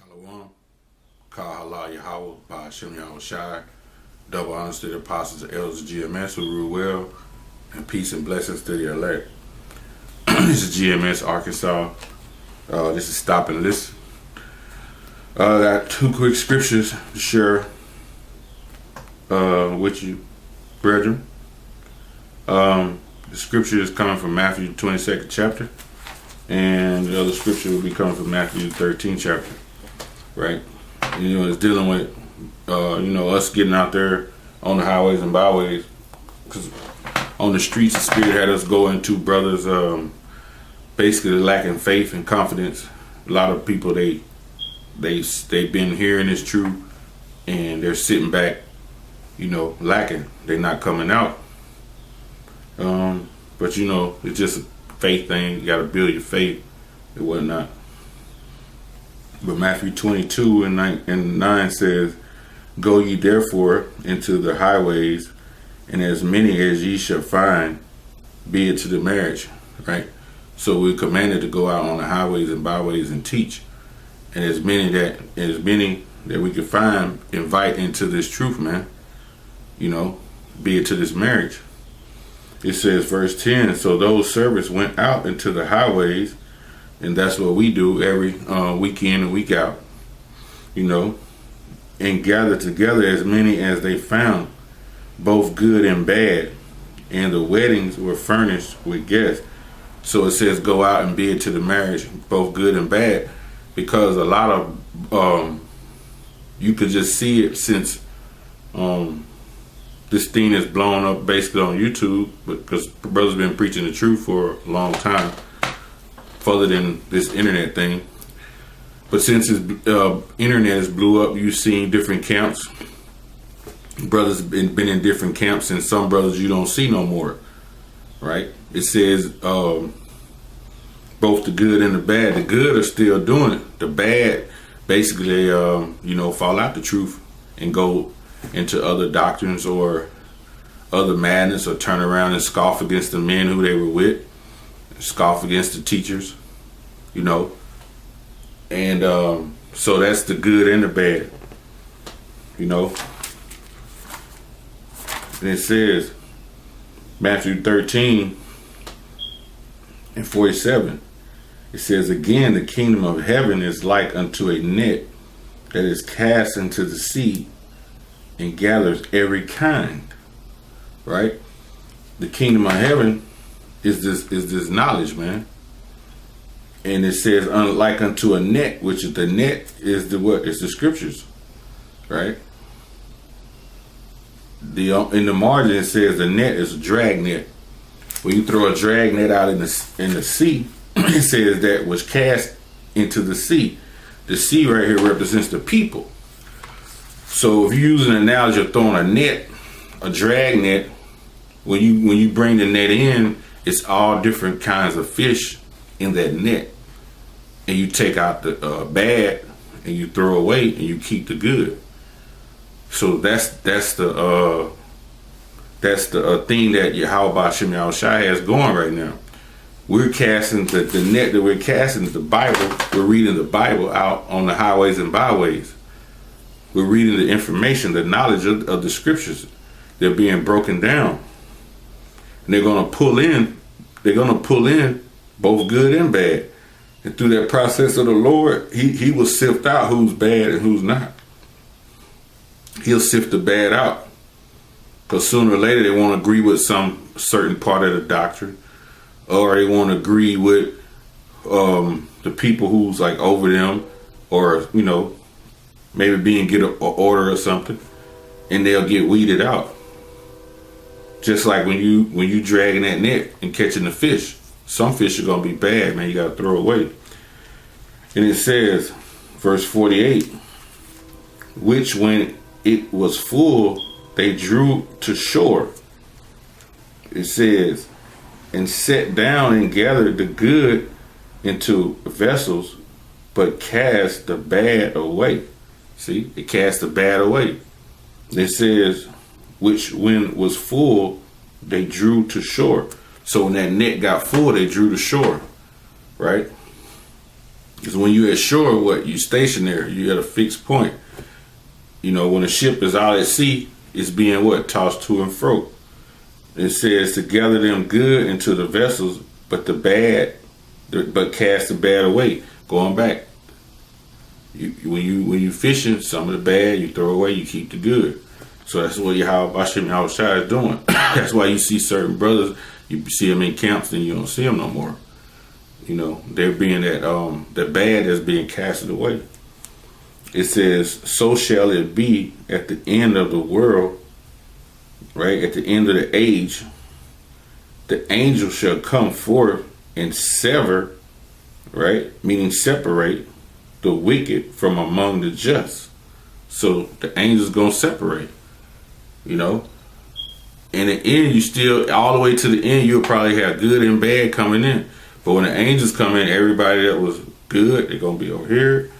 Shalom, Kahala Yahweh, by Hashem Yahweh Shai, double honors to the apostles and elders of GMS who rule well, and peace and blessings to the elect. This is GMS Arkansas. This is Stop and Listen. I got two quick scriptures to share with you, brethren. The scripture is coming from Matthew 22nd chapter, and the other scripture will be coming from Matthew 13th chapter, right? It's dealing with, us getting out there on the highways and byways, because on the streets, the Spirit had us go into brothers basically lacking faith and confidence. A lot of people, they've been hearing this truth, and they're sitting back, lacking. They're not coming out. But it's just a faith thing. You got to build your faith and whatnot. But Matthew 22 and 9 says, "Go ye therefore into the highways, and as many as ye shall find, be it to the marriage." Right? So we're commanded to go out on the highways and byways and teach. And as many that we can find, invite into this truth, man. Be it to this marriage. It says, verse 10, "So those servants went out into the highways," and that's what we do every week in and week out, "and gathered together as many as they found, both good and bad, and the weddings were furnished with guests." So it says go out and be it to the marriage, both good and bad, because a lot of, you could just see it since this thing is blown up basically on YouTube, because brothers been preaching the truth for a long time, further than this internet thing. But since this internet has blew up, you've seen different camps. Brothers been in different camps, and some brothers you don't see no more, right? It says both the good and the bad. The good are still doing it. The bad, basically, fall out the truth and go into other doctrines or other madness, or turn around and scoff against the men who they were with, scoff against the teachers, and so that's the good and the bad, And it says, Matthew 13 and 47, it says, "Again, the kingdom of heaven is like unto a net that is cast into the sea, and gathers every kind." Right? The kingdom of heaven is this knowledge, man. And it says, "Unlike unto a net," which is the net is the what? It's the scriptures, right? In the margin it says the net is a drag net. When you throw a drag net out in the sea, it says that was cast into the sea. The sea right here represents the people. So if you use an analogy of throwing a net, a drag net, when you bring the net in, it's all different kinds of fish in that net, and you take out the bad and you throw away, and you keep the good. So that's the thing that Yahweh Hashem Yahweh Shai has going right now. We're casting the net that we're casting, the Bible. We're reading the Bible out on the highways and byways. We're reading the information, the knowledge of the scriptures. They're being broken down. And they're going to pull in both good and bad. And through that process of the Lord, he will sift out who's bad and who's not. He'll sift the bad out. Because sooner or later they won't agree with some certain part of the doctrine. Or they won't agree with the people who's like over them. Or, maybe get an order or something, and they'll get weeded out. Just like when you dragging that net and catching the fish, some fish are gonna be bad, man. You gotta throw away. And it says, verse 48, "Which when it was full, they drew to shore." It says, "And set down and gathered the good into vessels, but cast the bad away." See, it cast the bad away. It says, "Which when was full, they drew to shore." So when that net got full, they drew to shore, right? Because when you at shore, what, you stationary, you at a fixed point. You know, when a ship is out at sea, it's being what, tossed to and fro. It says to gather them good into the vessels, but cast the bad away. Going back, when you fishing, some of the bad you throw away, you keep the good. So that's what Yahushua is doing. That's why you see certain brothers, you see them in camps, then you don't see them no more. You know, they're being the bad is being casted away. It says, so shall it be at the end of the world, right? At the end of the age, the angel shall come forth and sever, right? Meaning separate the wicked from among the just. So the angel's gonna separate, you know. In the end, you still, all the way to the end, you'll probably have good and bad coming in. But when the angels come in, everybody that was good, they're gonna be over here.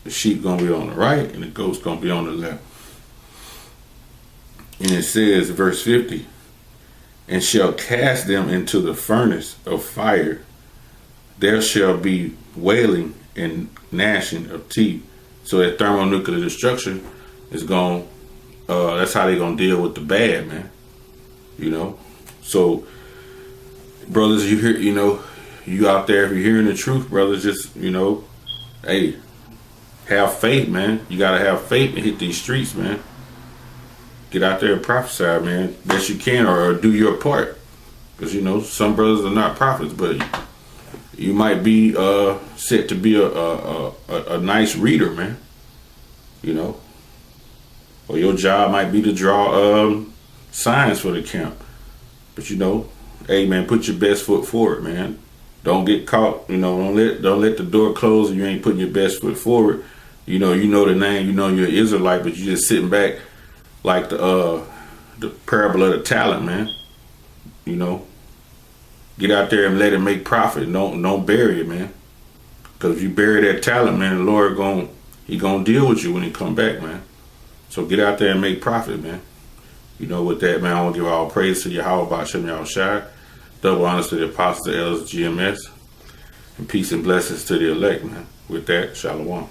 The sheep gonna be on the right, and the goat's gonna be on the left. And it says, verse 50, and shall cast them into the furnace of fire. There shall be wailing and gnashing of teeth. So that thermonuclear destruction is going. That's how they're gonna deal with the bad, man. You know. So, brothers, you hear, you know, you out there, if you're hearing the truth, brothers, just, you know, hey, have faith, man. You gotta have faith and hit these streets, man. Get out there and prophesy, man, best you can, or do your part. Because, you know, some brothers are not prophets, but you might be set to be a nice reader, man. You know, or your job might be to draw signs for the camp. But, you know, hey, man, put your best foot forward, man. Don't get caught. You know, don't let the door close and you ain't putting your best foot forward. You know the name. You know you're an Israelite, but you're just sitting back like the parable of the talent, man. You know, get out there and let it make profit. Don't bury it, man. Because if you bury that talent, man, the Lord gonna deal with you when he come back, man. So get out there and make profit, man. You know, with that, man, I want to give all praise to Yahweh Shem Yahushai. Double honors to the apostles, the elders, GMS, and peace and blessings to the elect, man. With that, shalom.